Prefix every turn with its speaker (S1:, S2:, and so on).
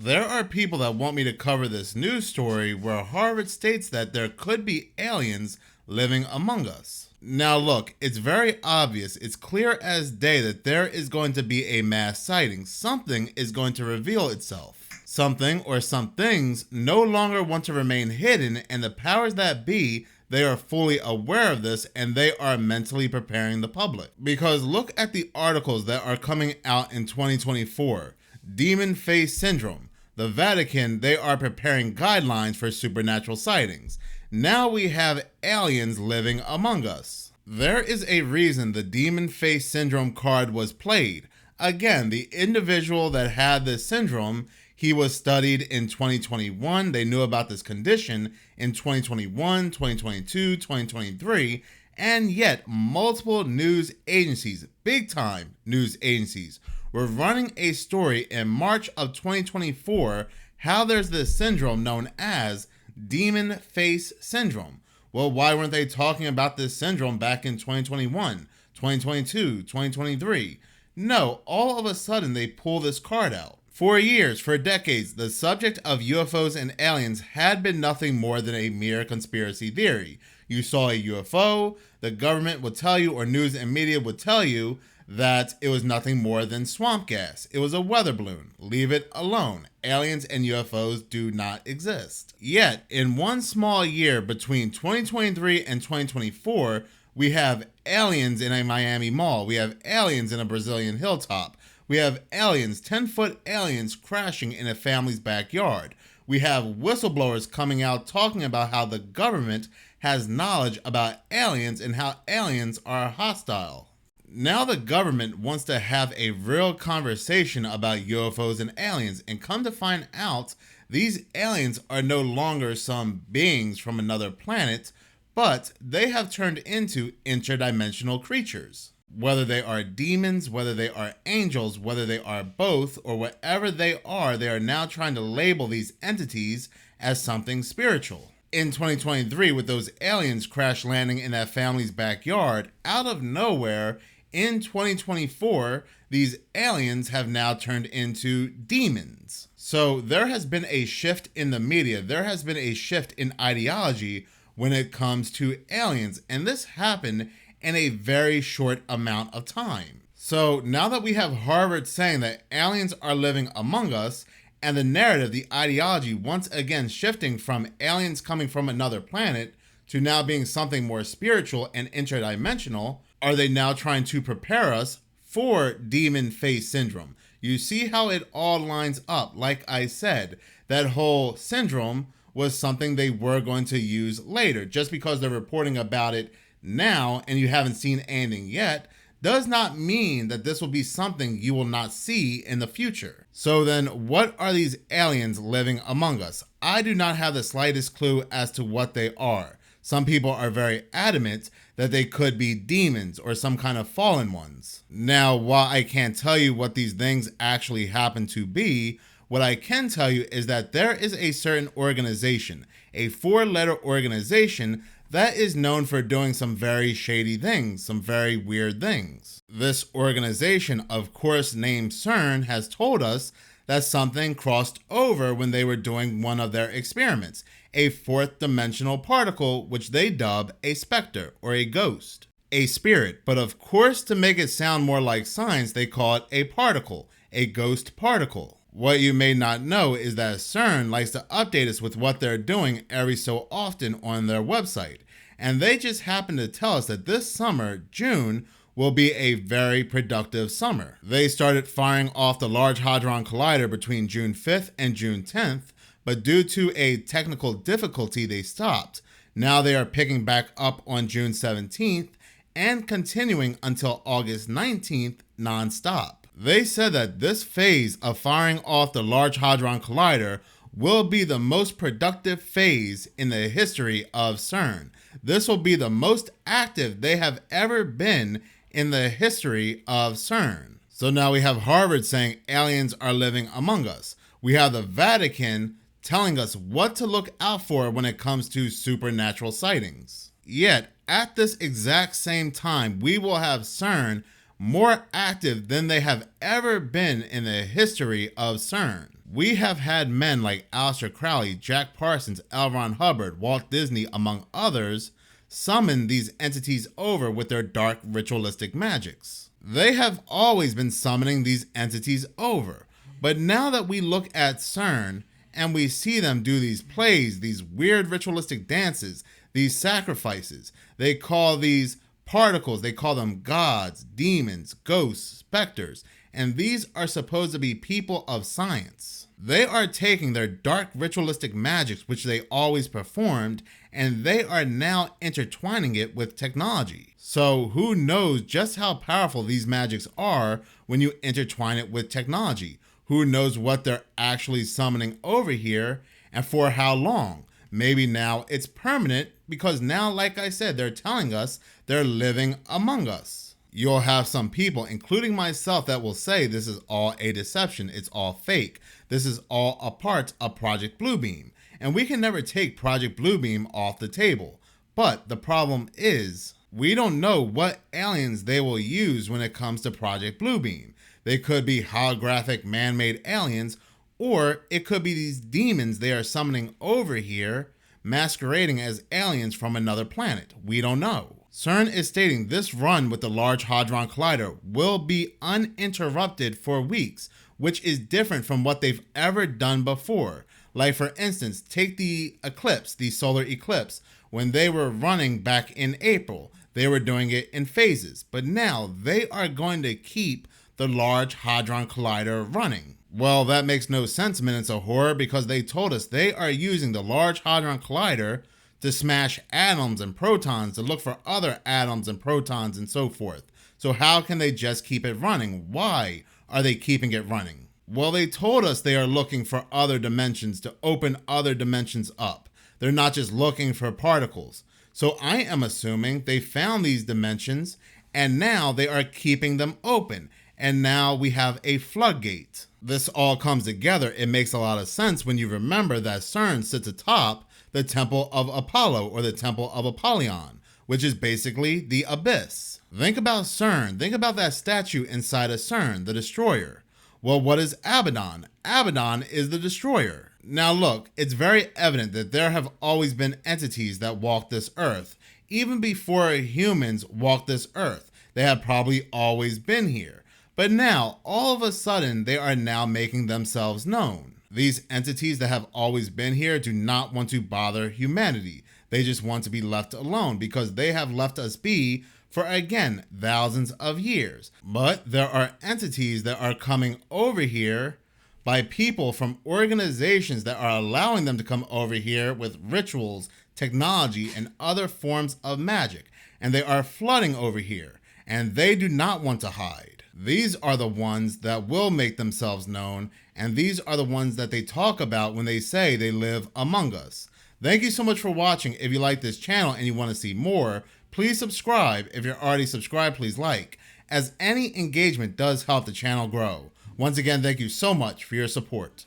S1: There are people that want me to cover this news story where Harvard states that there could be aliens living among us. Now look, it's very obvious, it's clear as day that there is going to be a mass sighting. Something is going to reveal itself. Something or some things no longer want to remain hidden, and the powers that be, they are fully aware of this and they are mentally preparing the public. Because look at the articles that are coming out in 2024. Demon face syndrome. The Vatican, they are preparing guidelines for supernatural sightings. Now we have aliens living among us. There is a reason the demon face syndrome card was played. Again, the individual that had this syndrome, he was studied in 2021. They knew about this condition in 2021, 2022, 2023, and yet multiple news agencies, big time news agencies, were running a story in March of 2024 how there's this syndrome known as demon face syndrome. Well, why weren't they talking about this syndrome back in 2021, 2022, 2023? No, all of a sudden they pull this card out. For years, for decades, the subject of UFOs and aliens had been nothing more than a mere conspiracy theory. You saw a UFO, the government would tell you, or news and media would tell you, that it was nothing more than swamp gas. It was a weather balloon. Leave it alone. Aliens and UFOs do not exist. Yet, in one small year between 2023 and 2024, we have aliens in a Miami mall. We have aliens in a Brazilian hilltop. We have aliens, 10-foot aliens crashing in a family's backyard. We have whistleblowers coming out talking about how the government has knowledge about aliens and how aliens are hostile. Now the government wants to have a real conversation about UFOs and aliens, and come to find out, these aliens are no longer some beings from another planet, but they have turned into interdimensional creatures. Whether they are demons, whether they are angels, whether they are both, or whatever they are now trying to label these entities as something spiritual. In 2023, with those aliens crash landing in that family's backyard, out of nowhere, in 2024, these aliens have now turned into demons. So there has been a shift in the media. There has been a shift in ideology when it comes to aliens. And this happened in a very short amount of time. So now that we have Harvard saying that aliens are living among us, and the narrative, the ideology, once again shifting from aliens coming from another planet to now being something more spiritual and interdimensional, are they now trying to prepare us for demon face syndrome? You see how it all lines up. Like I said, that whole syndrome was something they were going to use later. Just because they're reporting about it now and you haven't seen anything yet does not mean that this will be something you will not see in the future. So then, what are these aliens living among us? I do not have the slightest clue as to what they are. Some people are very adamant that they could be demons or some kind of fallen ones. Now, while I can't tell you what these things actually happen to be, what I can tell you is that there is a certain organization, a 4-letter organization that is known for doing some very shady things, some very weird things. This organization, of course named CERN, has told us that something crossed over when they were doing one of their experiments, a 4th dimensional particle which they dub a specter or a ghost, a spirit. But of course, to make it sound more like science, they call it a particle, a ghost particle. What you may not know is that CERN likes to update us with what they're doing every so often on their website. And they just happen to tell us that this summer, June, will be a very productive summer. They started firing off the Large Hadron Collider between June 5th and June 10th, but due to a technical difficulty, they stopped. Now they are picking back up on June 17th and continuing until August 19th nonstop. They said that this phase of firing off the Large Hadron Collider will be the most productive phase in the history of CERN. This will be the most active they have ever been in the history of CERN. So now we have Harvard saying aliens are living among us. We have the Vatican telling us what to look out for when it comes to supernatural sightings. Yet, at this exact same time, we will have CERN more active than they have ever been in the history of CERN. We have had men like Aleister Crowley, Jack Parsons, L. Ron Hubbard, Walt Disney, among others, summon these entities over with their dark ritualistic magics. They have always been summoning these entities over, but now that we look at CERN and we see them do these plays, these weird ritualistic dances, these sacrifices, they call these particles, they call them gods, demons, ghosts, specters, and these are supposed to be people of science. They are taking their dark ritualistic magics, which they always performed, and they are now intertwining it with technology. So who knows just how powerful these magics are when you intertwine it with technology? Who knows what they're actually summoning over here and for how long? Maybe now it's permanent because now, like I said, they're telling us they're living among us. You'll have some people, including myself, that will say this is all a deception. It's all fake. This is all a part of Project Bluebeam. And we can never take Project Bluebeam off the table. But the problem is, we don't know what aliens they will use when it comes to Project Bluebeam. They could be holographic man-made aliens, or it could be these demons they are summoning over here, masquerading as aliens from another planet. We don't know. CERN is stating this run with the Large Hadron Collider will be uninterrupted for weeks, which is different from what they've ever done before. Like, for instance, take the eclipse, the solar eclipse. When they were running back in April, they were doing it in phases. But now they are going to keep the Large Hadron Collider running. Well, that makes no sense, Minutes of Horror, because they told us they are using the Large Hadron Collider to smash atoms and protons, to look for other atoms and protons and so forth. So how can they just keep it running? Why are they keeping it running? Well, they told us they are looking for other dimensions to open other dimensions up. They're not just looking for particles. So I am assuming they found these dimensions and now they are keeping them open. And now we have a floodgate. This all comes together. It makes a lot of sense when you remember that CERN sits atop the Temple of Apollo, or the Temple of Apollyon, which is basically the abyss. Think about CERN. Think about that statue inside of CERN, the destroyer. Well, what is Abaddon? Abaddon is the destroyer. Now look, it's very evident that there have always been entities that walk this earth. Even before humans walked this earth, they have probably always been here. But now, all of a sudden, they are now making themselves known. These entities that have always been here do not want to bother humanity. They just want to be left alone because they have left us be for, again, thousands of years. But there are entities that are coming over here by people from organizations that are allowing them to come over here with rituals, technology, and other forms of magic. And they are flooding over here, and they do not want to hide. These are the ones that will make themselves known, and these are the ones that they talk about when they say they live among us. Thank you so much for watching. If you like this channel and you want to see more, please subscribe. If you're already subscribed, please like, as any engagement does help the channel grow. Once again, thank you so much for your support.